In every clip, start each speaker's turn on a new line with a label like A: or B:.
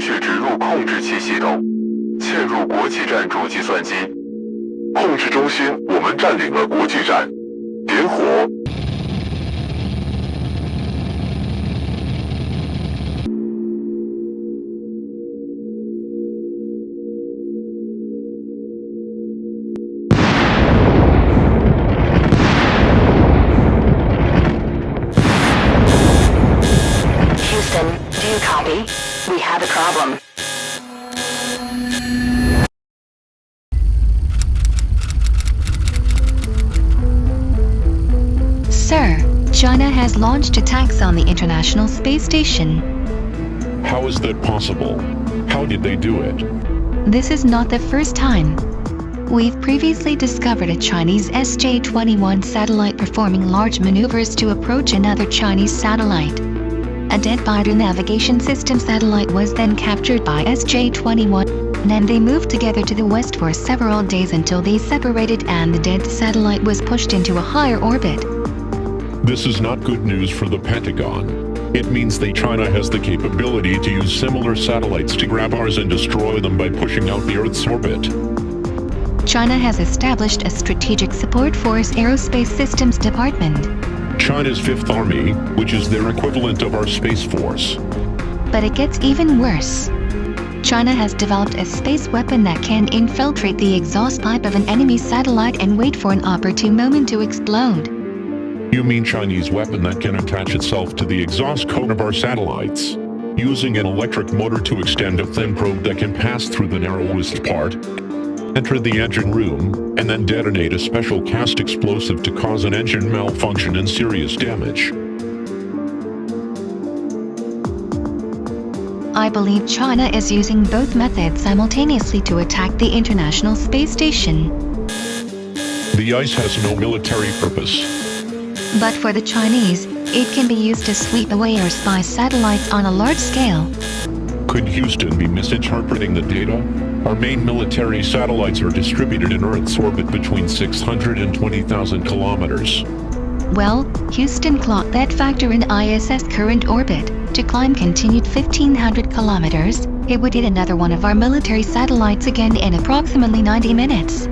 A: 确植入控制器系统，嵌入国际站主计算机。控制中心，我们占领了国际站，点火。
B: Do you copy? We have a problem.
C: Sir, China has launched attacks on the International Space Station.
D: How is that possible? How did they do it?
C: This is not the first time. We've previously discovered a Chinese SJ-21 satellite performing large maneuvers to approach another Chinese satellite. A dead Baidu navigation system satellite was then captured by SJ-21, and they moved together to the west for several days until they separated and the dead satellite was pushed into a higher orbit.
D: This is not good news for the Pentagon. It means that China has the capability to use similar satellites to grab ours and destroy them by pushing out the Earth's orbit.
C: China has established a Strategic Support Force Aerospace Systems Department.
D: China's Fifth Army, which is their equivalent of our Space Force.
C: But it gets even worse. China has developed a space weapon that can infiltrate the exhaust pipe of an enemy satellite and wait for an opportune moment to explode.
D: You mean Chinese weapon that can attach itself to the exhaust cone of our satellites, using an electric motor to extend a thin probe that can pass through the narrowest part, enter the engine room, and then detonate a special cast explosive to cause an engine malfunction and serious damage.
C: I believe China is using both methods simultaneously to attack the International Space Station.
D: The ice has no military purpose.
C: But for the Chinese, it can be used to sweep away or spy satellites on a large scale.
D: Could Houston be misinterpreting the data? Our main military satellites are distributed in Earth's orbit between 600 and 20,000 kilometers.
C: Well, Houston clocked that factor in ISS current orbit. To climb continued 1,500 kilometers, it would hit another one of our military satellites again in approximately 90 minutes.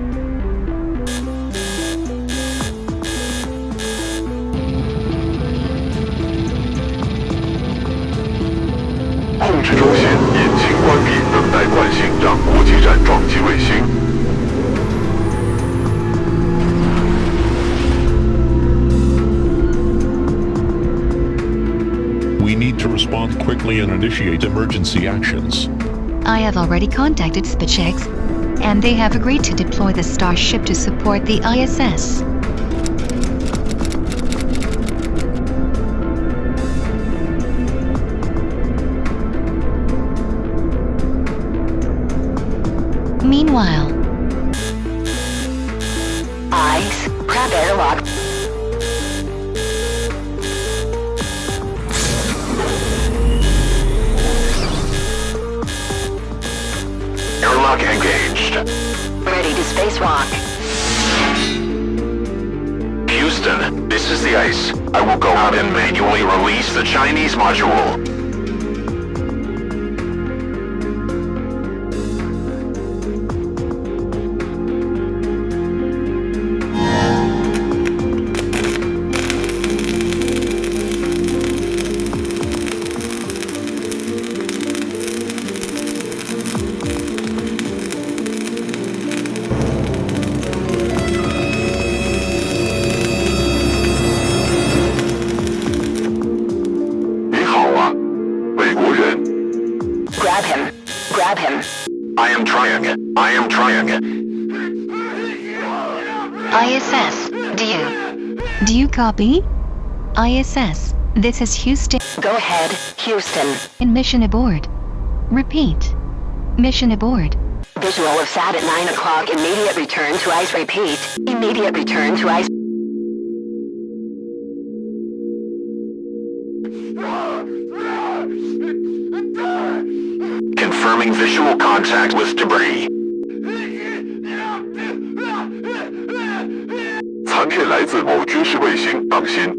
D: We need to respond quickly and initiate emergency actions.
C: I have already contacted SpaceX, and they have agreed to deploy the Starship to support the ISS. Meanwhile,
B: Ice, prep airlock.
A: Airlock engaged.
B: Ready to spacewalk.
A: Houston, this is the ice. I will go out and manually release the Chinese module.
B: Grab him.
A: I am trying.
C: ISS, do you copy? ISS, this is Houston.
B: Go ahead, Houston.
C: In mission aboard. Repeat. Mission aboard.
B: Visual of SAT at 9 o'clock. Immediate return to ice. Repeat. Immediate return to ice.
A: Confirming visual contact with debris. 残片来自某军事卫星，当心。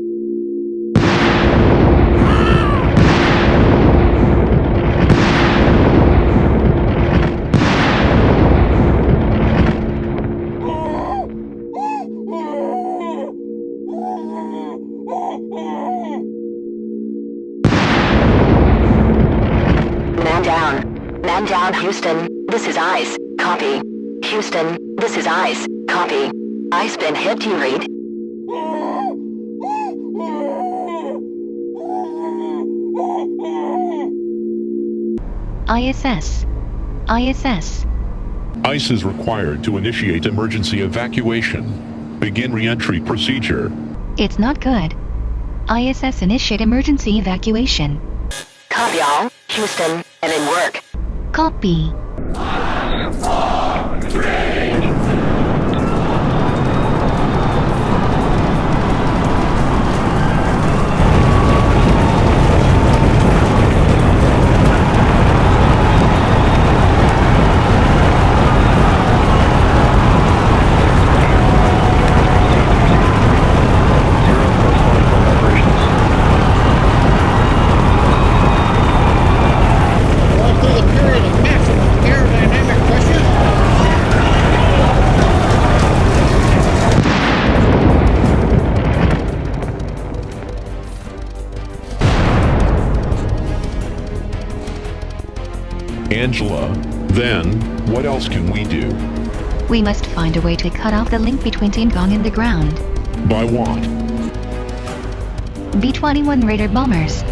B: One down, Houston. This is ICE. Copy. Houston, this is ICE. Copy. ICE been hit, you read?
C: ISS. ISS.
D: ICE is required to initiate emergency evacuation. Begin re-entry procedure.
C: It's not good. ISS initiate emergency evacuation.
B: Copy all. Houston, and in work.
C: Copy.
D: Angela, then, what else can we do?
C: We must find a way to cut off the link between Tiangong and the ground.
D: By what?
C: B-21 Raider bombers.